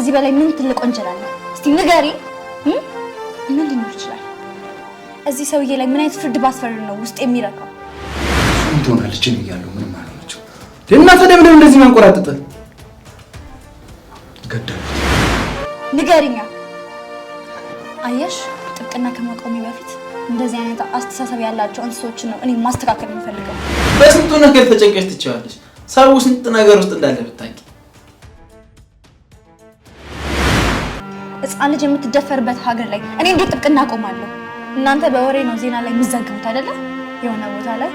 ከዚህ በላይ ምን ትልቅ ወንጀል አለ? እስቲ ንገሪ። ምን ሊኖር ይችላል? እዚህ ሰውዬ ላይ ምን አይነት ፍርድ ባስፈርድ ነው ውስጥ የሚረካው? ምን ትሆናለች እያለሁ ምንም አልሆነችም። እናንተ ለምን እንደዚህ ማንቆራጥጥ? ገደሉት። ንገሪኛ። አየሽ፣ ጥብቅና ከመቆሜ በፊት እንደዚህ አይነት አስተሳሰብ ያላቸው እንስሶችን ነው እኔ ማስተካከል የምፈልገው። በስንቱ ነገር ተጨንቀሽ ትችያለሽ። ሰው ስንት ነገር ውስጥ እንዳለ ብታውቂ። ሕፃን ልጅ የምትደፈርበት ሀገር ላይ እኔ እንዴት ጥብቅና አቆማለሁ? እናንተ በወሬ ነው ዜና ላይ የምትዘግቡት አይደለ? የሆነ ቦታ ላይ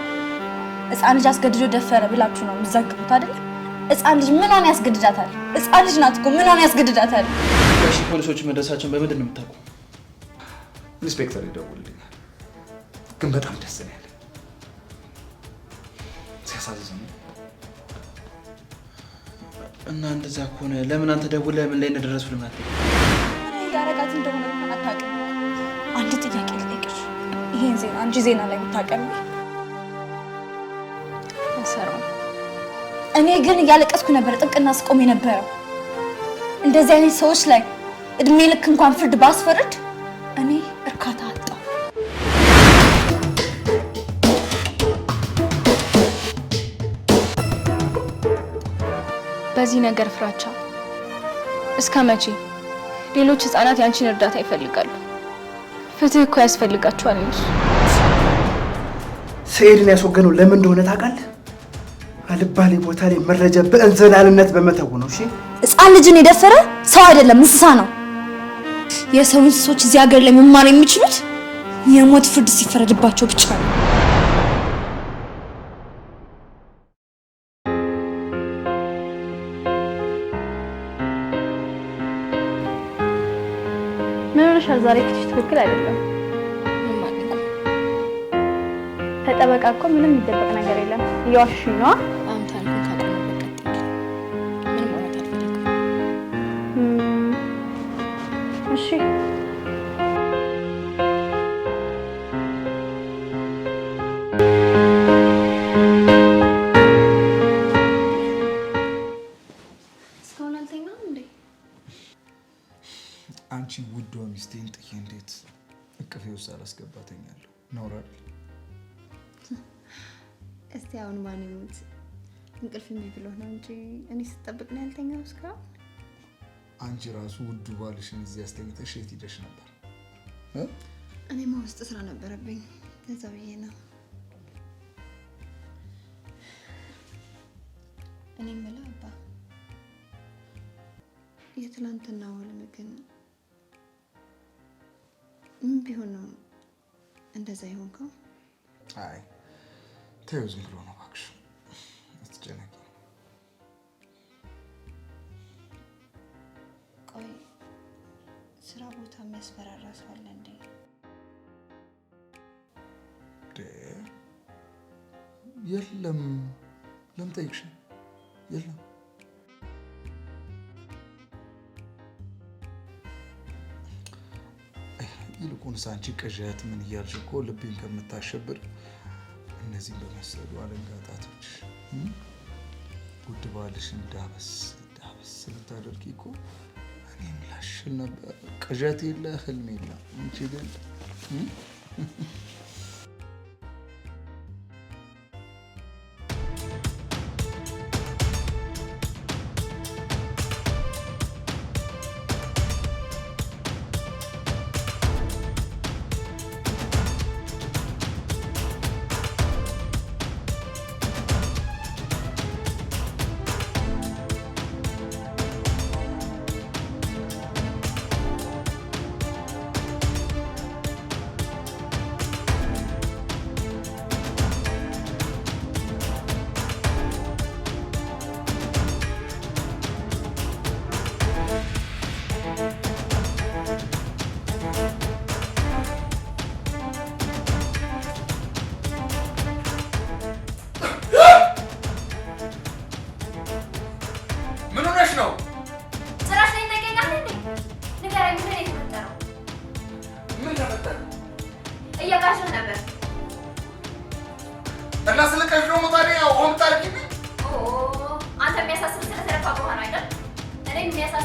ሕፃን ልጅ አስገድዶ ደፈረ ብላችሁ ነው የምትዘግቡት አይደለ? ሕፃን ልጅ ምኗን ያስገድዳታል? ሕፃን ልጅ ናት እኮ ምኗን ያስገድዳታል? እሺ ፖሊሶች መድረሳቸውን በምንድን ነው የምታውቁ? ኢንስፔክተር ይደውልልኛል። ግን በጣም ደስ ነው ያለኝ። ሲያሳዝኑ እና እንደዛ ከሆነ ለምን አንተ ደውለህ ምን ላይ እንደደረሱ ለምን አትልም? ያረጋት እንደሆነ አታውቅም። አንድ ጥያቄ ልጠይቅሽ። ይሄን ዜና አንቺ ዜና ላይ ብታቀርቢ አሰራው። እኔ ግን እያለቀስኩ ነበር ጥብቅና ስቆም የነበረው። እንደዚህ አይነት ሰዎች ላይ እድሜ ልክ እንኳን ፍርድ ባስፈርድ እኔ እርካታ አጣሁ። በዚህ ነገር ፍራቻ እስከ መቼ? ሌሎች ህፃናት ያንቺን እርዳታ ይፈልጋሉ። ፍትህ እኮ ያስፈልጋቸዋል። እነሱ ሰኢድን ያስወገነው ለምን እንደሆነ ታውቃለህ? አልባሌ ቦታ ላይ መረጃ በእንዝላልነት በመተው ነው። እሺ፣ ሕፃን ልጅን የደፈረ ሰው አይደለም እንስሳ ነው። የሰው እንስሶች እዚህ ሀገር ላይ መማር የሚችሉት የሞት ፍርድ ሲፈረድባቸው ብቻ ነው። ምን ሆነሻል? ዛሬ ፊትሽ ትክክል አይደለም። ምን ማለት ነው? ተጠበቃ እኮ ምንም የሚደበቅ ነገር የለም። እየዋሽሽኝ ነዋ። አንተ አልኩኝ ካቆመበት ቀጥል። ምንም ማለት አልፈልግም። እሺ እስካሁን አልተኛም እንዴ? አንቺ ውዷ ሚስቴን ጥዬ እንዴት እቅፌ ውስጥ አላስገባተኛለሁ? ነውር አይደል? እስቲ አሁን ማን ይሙት እንቅልፍ እምቢ ብሎ ነው እንጂ እኔ ስጠብቅ ነው ያልተኛው እስካሁን። አንቺ ራሱ ውዱ ባልሽን እዚህ አስተኝተሽ የት ሄደሽ ነበር? እኔማ ውስጥ ስራ ነበረብኝ ለዛ ብዬ ነው። እኔ የምልህ አባ የትላንትና ወልም ግን ምን ቢሆን ነው እንደዛ ይሆንከው? አይ ተይው፣ ዝም ብሎ ነው እባክሽ፣ አትጨነቂ። ቆይ ስራ ቦታ የሚያስፈራራ ሰው አለ እንዴ? የለም። ለምን ጠይቅሽ? የለም። ይልቁንስ አንቺ ቅዠት ምን እያልሽ እኮ ልቤን ከምታሸብር እነዚህን በመሰሉ አለንጋጣቶች ውድ ባልሽን ዳበስ ዳበስ ብታደርጊ እኮ እኔም ላሽል ነበር። ቅዠት የለ ህልም የለ። አንቺ ግን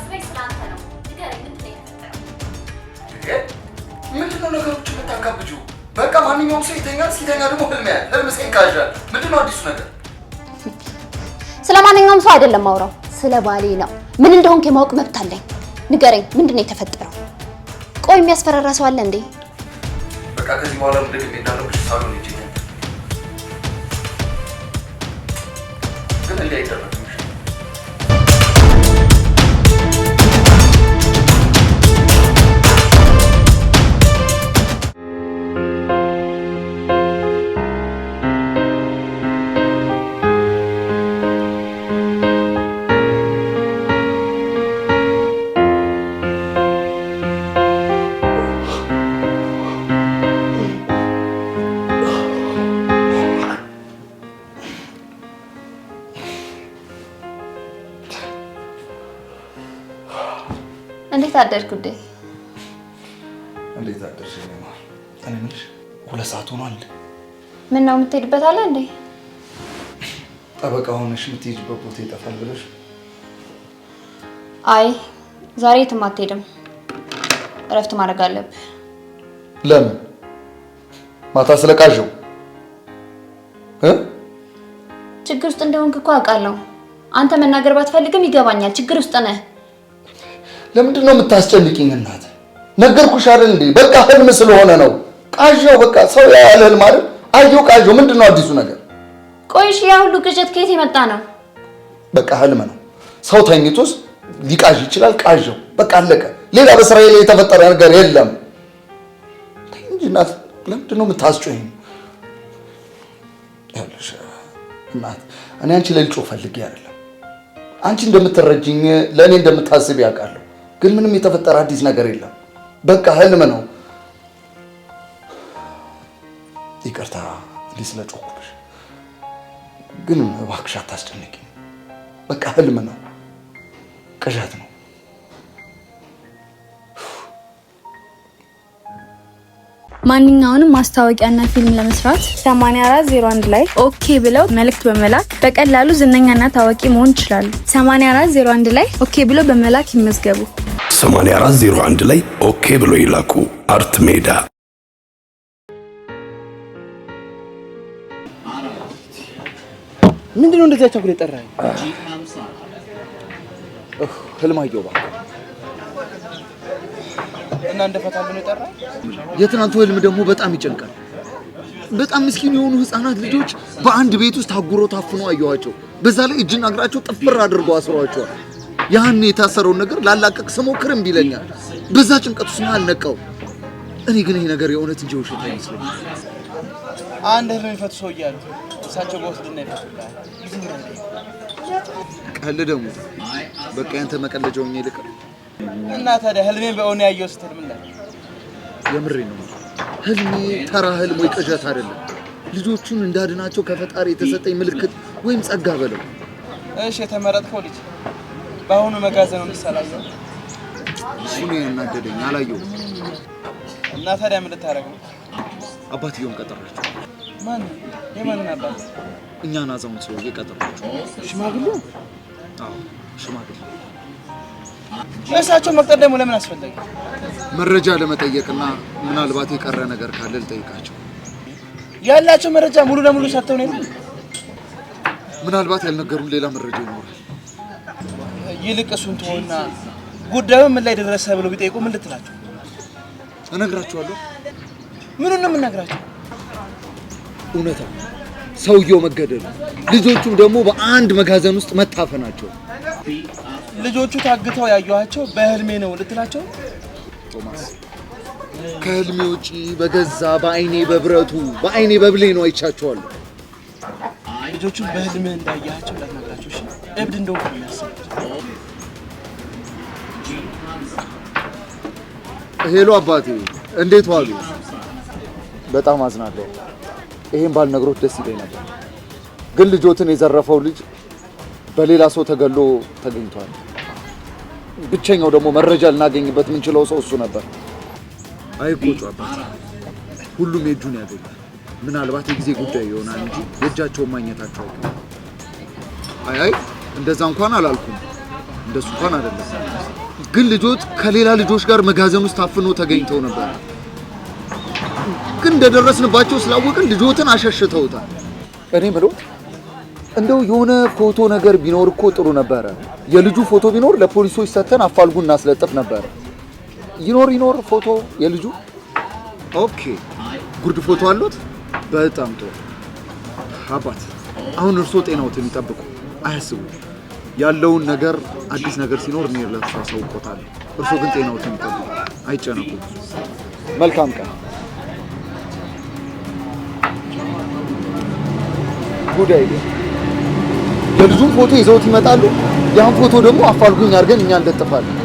የሚያሳስበኝ ስላንተ ነው። ንገረኝ፣ ምንድን ነው የተፈጠረው? ምንድነው ነገሮች የምታካብጂው? በቃ ማንኛውም ሰው ይተኛል፣ ሲተኛ ደግሞ ህልም ያያል። ህልም ሲንካዣል። ምንድነው አዲሱ ነገር? ስለ ማንኛውም ሰው አይደለም ማውራው፣ ስለ ባሌ ነው። ምን እንደሆንክ የማወቅ መብት አለኝ። ንገረኝ፣ ምንድን ነው የተፈጠረው? ቆይ የሚያስፈራራ ሰው አለ እንዴ? በቃ ከዚህ በኋላ ምንድን ነው እንዳለብሽ ሳሎን ይችላል። ግን እንዴ አይደረግም። እንዴት አደርክ ውዴ? እንዴት አደርሽ? እኔ የምልሽ 2 ሰዓት ሆኗል። ምን ነው የምትሄድበት አለ እንዴ? ጠበቃ ሆነሽ የምትሄጂበት ቦታ ይጠፋል ብለሽ? አይ ዛሬ የትም አትሄድም። እረፍት ማድረግ አለብህ። ለምን? ማታ ስለቃዠው ችግር ውስጥ እንደሆንክ እኮ አውቃለሁ። አንተ መናገር ባትፈልግም ይገባኛል። ችግር ውስጥ ነህ። ለምንድን ነው የምታስጨንቂኝ? እናት ነገርኩሽ አይደል እንዴ? በቃ ህልም ስለሆነ ነው። ቃዠው በቃ ሰው ያያል ህልም አይደል? አየው ቃዠው። ምንድን ነው አዲሱ ነገር? ቆይሽ ያ ሁሉ ቅዠት ከየት የመጣ ነው? በቃ ህልም ነው። ሰው ተኝቶስ ሊቃዥ ይችላል። ቃዠው በቃ አለቀ። ሌላ በእስራኤል የተፈጠረ ነገር የለም። ተይ እንጂ እናት፣ ለምንድን ነው የምታስጮኝ? ያለሽ እናት፣ እኔ አንቺ ለልጮ ፈልጌ አይደለም። አንቺ እንደምትረጅኝ ለእኔ እንደምታስብ ያውቃለሁ። ግን ምንም የተፈጠረ አዲስ ነገር የለም። በቃ ህልም ነው። ይቅርታ እንዲህ ስለጮኩብሽ፣ ግን እባክሽ አታስጨንቂኝ። በቃ ህልም ነው፣ ቅዠት ነው። ማንኛውንም ማስታወቂያና ፊልም ለመስራት 8401 ላይ ኦኬ ብለው መልእክት በመላክ በቀላሉ ዝነኛና ታዋቂ መሆን ይችላሉ። 8401 ላይ ኦኬ ብለው በመላክ ይመዝገቡ። 8401 ላይ ኦኬ ብለው ይላኩ። አርት ሜዳ ምንድነው እንደዛ ቻኩል የጠራኸኝ? ህልም አየሁ እባክህ። እና እንደፈታሉ ነው የጠራኸኝ? የትናንቱ ህልም ደግሞ በጣም ይጨንቃል። በጣም ምስኪን የሆኑ ህፃናት ልጆች በአንድ ቤት ውስጥ ታጉረው ታፍነው አየኋቸው። በዛ ላይ እጅና እግራቸው ጥፍር አድርገው አስረዋቸዋል። ያን የታሰረውን ነገር ላላቀቅ ስሞክር እምቢ ይለኛል። በዛ ጭንቀት ውስጥ ነው አልነቃው። እኔ ግን ይሄ ነገር የእውነት እንጂ ውሸት አይመስለኝም። አንድ ህልም የሚፈቱ ሰው እያሉ እሳቸው በወስድና ይፈቱልሃል። ቀልድ ደግሞ በቃ ያንተ መቀለጃው እኛ ይልቅ እና ታዲያ ህልሜን በእውን ያየው ስትል ምን ላይ? የምሬ ነው። ህልሜ ተራ ህልም ወይ ቅዠት አይደለም። ልጆቹን እንዳድናቸው ከፈጣሪ የተሰጠኝ ምልክት ወይም ጸጋ በለው። እሺ የተመረጥከው ልጅ በአሁኑ መጋዘኑን እንሰላየው። እሱ ነው ያናደደኝ፣ አላየሁም። እና ታዲያ ምን ልታረግ ነው? አባትየውን ቀጠራቸው። ማን? የማንን አባት? እኛን አዛውንት ሰውዬ ቀጠራቸው። ሽማግሌው? አዎ ሽማግሌ። እሳቸው መቅጠር ደግሞ ለምን አስፈለገ? መረጃ ለመጠየቅና ምናልባት የቀረ ነገር ካለ ልጠይቃቸው። ያላቸው መረጃ ሙሉ ለሙሉ ሰጥተው ነው። ምናልባት ያልነገሩን ሌላ መረጃ ይኖራል። ይልቅ እሱን ተወውና ጉዳዩ ምን ላይ ደረሰ ብሎ ቢጠይቁ ምን ልትላቸው? እነግራቸዋለሁ። ምኑን ነው የምነግራቸው? እውነታው ሰውየው መገደሉ፣ ልጆቹም ደግሞ በአንድ መጋዘን ውስጥ መታፈናቸው። ልጆቹ ታግተው ያዩዋቸው በህልሜ ነው ልትላቸው? ቶማስ ከህልሜ ውጪ በገዛ በአይኔ በብረቱ በአይኔ በብሌ ነው አይቻቸዋለሁ። ልጆቹን በህልሜ እንዳያቸው እንዳትነግራቸው እሺ? እብድ እንደሆንኩ ነው የሚያስቡት። ሄሎ አባቴ፣ እንዴት ዋሉ? በጣም አዝናለሁ። ይሄን ባልነግሮት ደስ ይለኝ ነበር፣ ግን ልጆትን የዘረፈው ልጅ በሌላ ሰው ተገሎ ተገኝቷል። ብቸኛው ደግሞ መረጃ ልናገኝበት የምንችለው ሰው እሱ ነበር። አይቆጩ አባቴ፣ ሁሉም የእጁን ያገኛል። ምናልባት የጊዜ ጉዳይ ይሆናል እንጂ የእጃቸውን ማግኘታቸው አይቀርም። አይ እንደዛ እንኳን አላልኩም፣ እንደሱ እንኳን አይደለም። ግን ልጆት ከሌላ ልጆች ጋር መጋዘን ውስጥ ታፍኖ ተገኝተው ነበር። ግን እንደደረስንባቸው ስላወቅን ልጆትን አሸሽተውታል። እኔ ምለው እንደው የሆነ ፎቶ ነገር ቢኖር እኮ ጥሩ ነበረ። የልጁ ፎቶ ቢኖር ለፖሊሶች ሰተን አፋልጉ እናስለጥፍ ነበር። ይኖር ፎቶ የልጁ? ኦኬ ጉርድ ፎቶ አሉት? በጣም ጥሩ አባት። አሁን እርሶ ጤናዎትን ይጠብቁ፣ አያስቡ። ያለውን ነገር አዲስ ነገር ሲኖር እኔ ለእርሶ አሳውቆታለሁ። እርሶ ግን ጤናዎትን ይጠብቁ፣ አይጨነቁ። መልካም ቀን። ጉዳይ የልጁን ፎቶ ይዘውት ይመጣሉ። ያን ፎቶ ደግሞ አፋልጉኝ አድርገን እኛ እንለጥፋለን።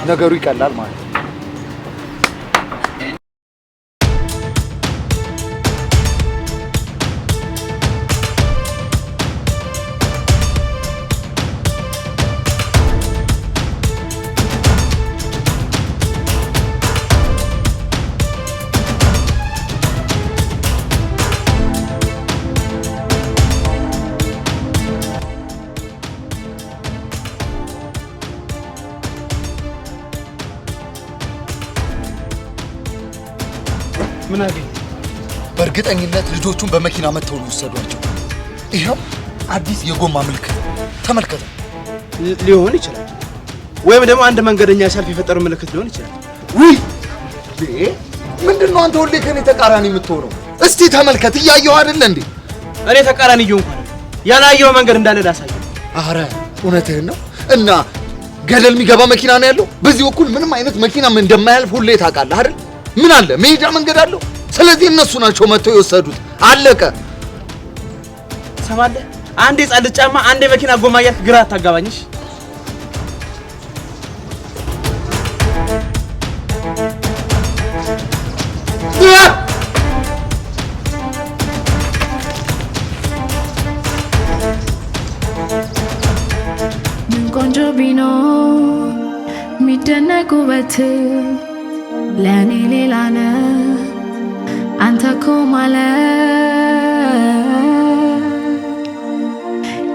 ነገሩ ይቀላል ማለት ነው። ምን አገኘ? በእርግጠኝነት ልጆቹን በመኪና መተው ነው ወሰዷቸው። ይሄው አዲስ የጎማ ምልክት ተመልከተ። ሊሆን ይችላል፣ ወይም ደግሞ አንድ መንገደኛ ሲያልፍ የፈጠረው ምልክት ሊሆን ይችላል። ውይ ምንድነው አንተ ሁሌ ከኔ ተቃራኒ የምትሆነው? እስቲ ተመልከት፣ እያየው አይደል እንዴ? እኔ ተቃራኒ እየሆንኩ አይደል፣ ያላየው መንገድ እንዳለ ላሳየው። አረ እውነትህን ነው። እና ገደል የሚገባ መኪና ነው ያለው። በዚህ በኩል ምንም አይነት መኪና እንደማያልፍ ሁሌ ታውቃለህ አይደል? ምን አለ መሄጃ መንገድ አለው። ስለዚህ እነሱ ናቸው መተው የወሰዱት። አለቀ። ሰማለህ? አንዴ ጻል ጫማ፣ አንዴ መኪና ጎማ እያልክ ግራ አታጋባኝሽ። ምን ቆንጆ ቢኖር የሚደነቅ ውበት ለኔ ሌላ ነህ አንተ እኮ ማለት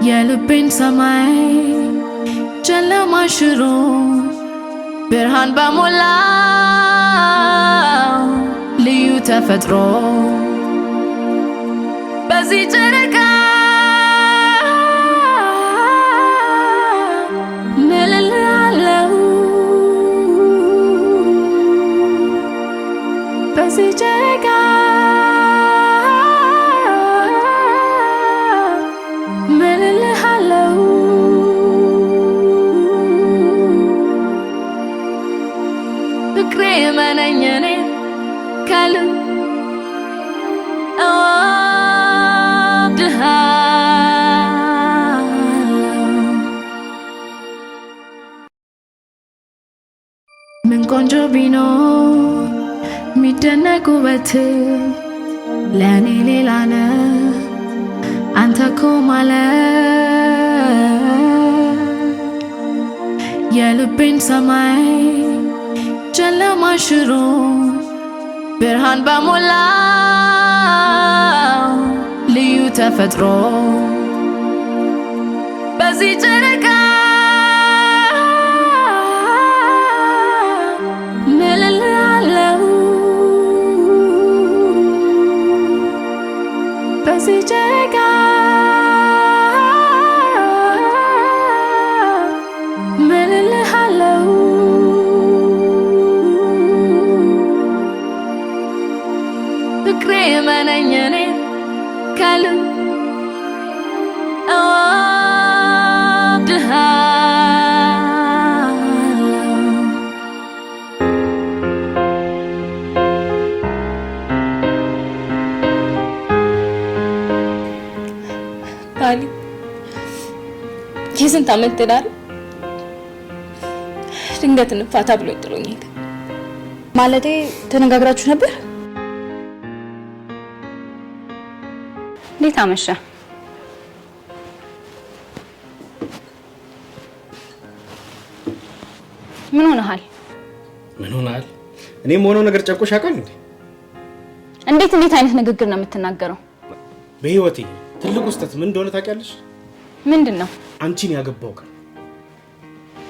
የልቤን ሰማይ ጨለማ ሽሮ ብርሃን በሞላው ልዩ ተፈጥሮ በዚህ ጨረቃ ምልልሃለው በዚህ ጨረቃ ምልልሃለው ፍቅሬ መነኝ እኔ ከልብ እወድሃለው ምን ቆንጆ ቢኖር የሚደነቅ ውበት ለኔ ሌላ ነህ አንተ እኮ ማለት የልቤን ሰማይ ጨለማ ሽሮ ብርሃን በሞላው ልዩ ተፈጥሮ በዚህ ጨረቃ ምልልሃለው በዚህ ጨረቃ ምልልሃለው ፍቅሬ መነኝ እኔ ከልብ እወድሃለው ባሊ የስንት ዓመት ትዳር ድንገት እንፋታ ብሎ ጥሎኝ ሄደ። ማለቴ ተነጋግራችሁ ነበር? እንዴት አመሸ? ምን ሆነሃል? ምን ሆነሃል? እኔም ሆነው ነገር ጨቆሽ አውቃል እንዴ? እንዴት አይነት ንግግር ነው የምትናገረው? በህይወቴ ትልቁ ስህተት ምን እንደሆነ ታውቂያለሽ? ምንድነው? አንቺን ያገባው ቀን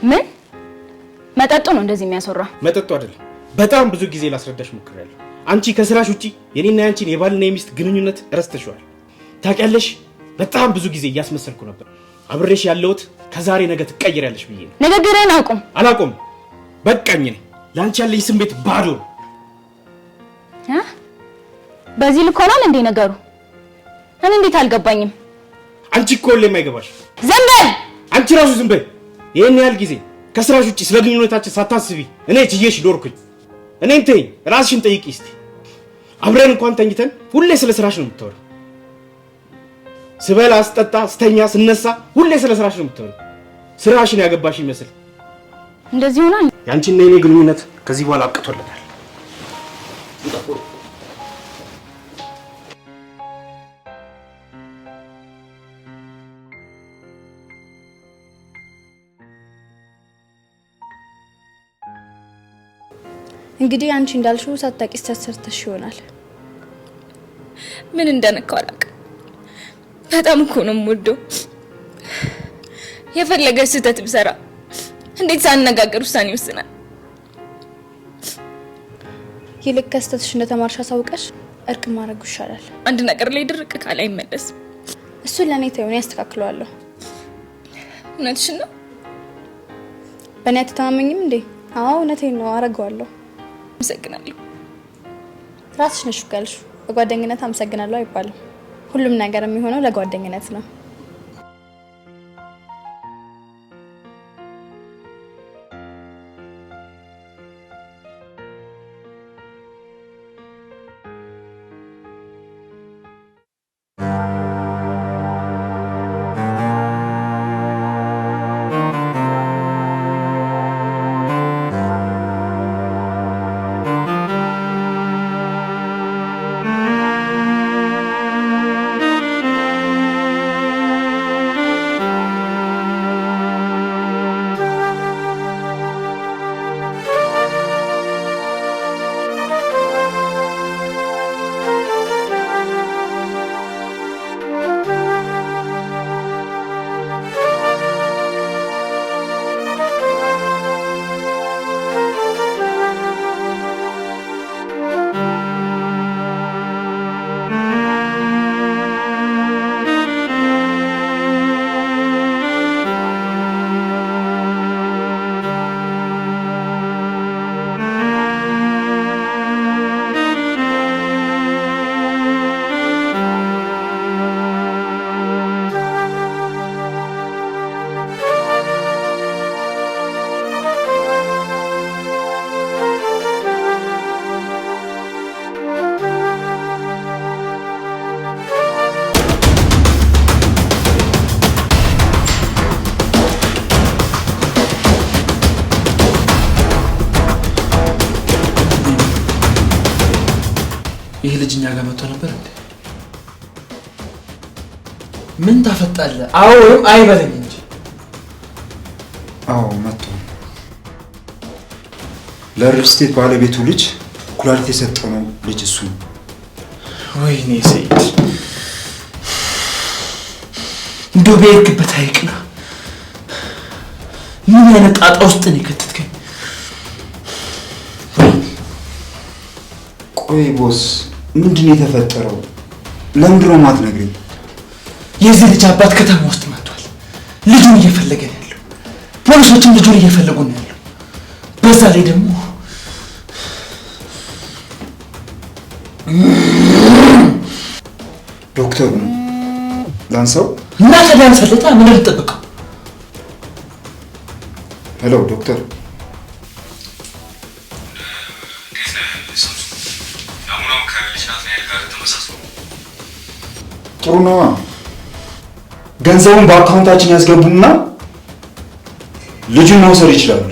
ምን መጠጡ ነው እንደዚህ የሚያስወራ? መጠጡ አይደለም። በጣም ብዙ ጊዜ ላስረዳሽ ሞክሬያለሁ። አንቺ ከስራሽ ውጪ የኔና ያንቺን የባልና የሚስት ግንኙነት ረስተሽዋል። ታውቂያለሽ፣ በጣም ብዙ ጊዜ እያስመሰልኩ ነበር አብሬሽ ያለሁት ከዛሬ ነገ ትቀየሪያለሽ ብዬ ነው። ንግግርህን አቁም። አላቆም። በቃኝ። ነኝ ላንቺ ያለኝ ስሜት ባዶ ነው። በዚህ ልክ ሆኗል እንዴ ነገሩ? እኔ እንዴት አልገባኝም? አንቺ እኮ ሁሌም አይገባሽ። ዝም በል አንቺ ራሱ ዝም በይ። ይሄን ያህል ጊዜ ከስራሽ ውጪ ስለ ግንኙነታችን ሳታስቢ እኔ ትዬሽ ኖርኩኝ። እኔን ተይኝ፣ ራስሽን ጠይቂ እስቲ። አብረን እንኳን ተኝተን ሁሌ ስለ ስራሽ ነው የምታወሪው። ስበላ፣ ስጠጣ፣ ስተኛ፣ ስነሳ ሁሌ ስለ ስራሽ ነው የምታወሪው። ስራሽን ያገባሽ ይመስል እንደዚህ ሆኗል። ያንቺና የኔ ግንኙነት ከዚህ በኋላ አብቅቶለታል። እንግዲህ አንቺ እንዳልሽው ሳታቂ ስተሰርተሽ ይሆናል። ምን እንደነካው አላውቅም። በጣም እኮ ነው የምወደው። የፈለገ ስህተት ብሰራ እንዴት ሳንነጋገር ውሳኔ ይወስናል? ይልቅ ከስተትሽ እንደተማርሽ አሳውቀሽ እርቅ ማድረጉ ይሻላል። አንድ ነገር ላይ ድርቅ ካለ አይመለስም። እሱን ለኔ ተይው፣ ያስተካክለዋለሁ። እውነትሽን ነው? በእኔ አትተማመኝም እንዴ? አዎ እውነቴን ነው፣ አረጋዋለሁ። አመሰግናለሁ። ራስሽ ነሽ ካልሽ በጓደኝነት አመሰግናለሁ አይባልም። ሁሉም ነገር የሚሆነው ለጓደኝነት ነው። ይህ ልጅ እኛ ጋር መጥቶ ነበር እንዴ? ምን ታፈጣለህ? አዎ ወይም አይበለኝ እንጂ። አዎ መጥቶ ለሪል ስቴት ባለቤቱ ልጅ ኩላሊት የሰጠው ነው ልጅ እሱ። ወይኔ ሰይድ፣ እንደው በሄድክበት አይቅና። ምን አይነት ጣጣ ውስጥ ነው የከተትከኝ? ቆይ ቦስ፣ ምንድን ነው የተፈጠረው? ለምንድን ነው የማትነግሪኝ? የዚህ ልጅ አባት ከተማ ውስጥ መጥቷል። ልጁን እየፈለገ ነው ያለው። ፖሊሶችም ልጁን እየፈለጉ ነው ያለው። በዛ ላይ ደግሞ ዶክተሩ ላንሳው እና ከዳንሰለታ ምን ልጠብቀው? ሄሎ ዶክተር። ጥሩ ነው። ገንዘቡን በአካውንታችን ያስገቡና ልጁን መውሰድ ይችላሉ።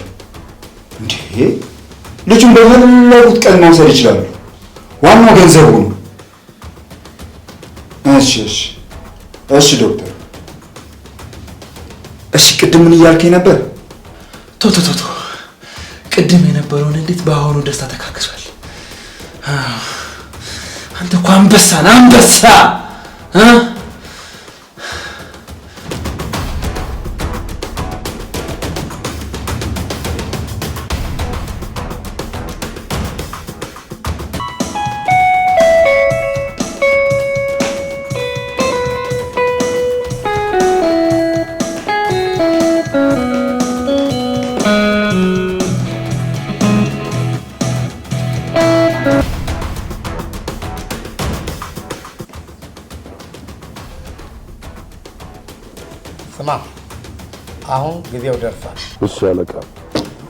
እንዴ ልጁን በፈለጉት ቀን መውሰድ ይችላሉ። ዋናው ገንዘቡ ነው። እሺ እሺ እሺ ዶክተር። እሺ ቅድም ምን እያልከኝ ነበር? ቶ ቅድም የነበረውን እንዴት በአሁኑ ደስታ ተካክሷል። አንተ እኮ አንበሳ ነህ፣ አንበሳ ጊዜው ደርሷል። እሺ አለቃ።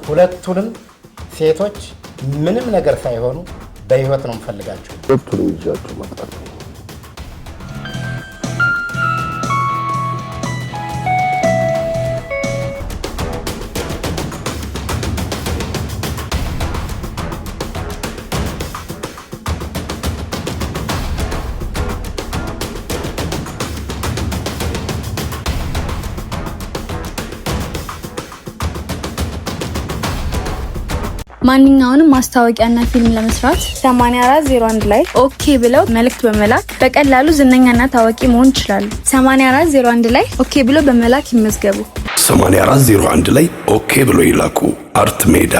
ሁለቱንም ሴቶች ምንም ነገር ሳይሆኑ በህይወት ነው የምፈልጋቸው። ሁለቱንም ይዣቸው እመጣለሁ። ማንኛውንም ማስታወቂያና ፊልም ለመስራት 8401 ላይ ኦኬ ብለው መልእክት በመላክ በቀላሉ ዝነኛና ታዋቂ መሆን ይችላሉ። 8401 ላይ ኦኬ ብለው በመላክ ይመዝገቡ። 8401 ላይ ኦኬ ብለው ይላኩ። አርት ሜዳ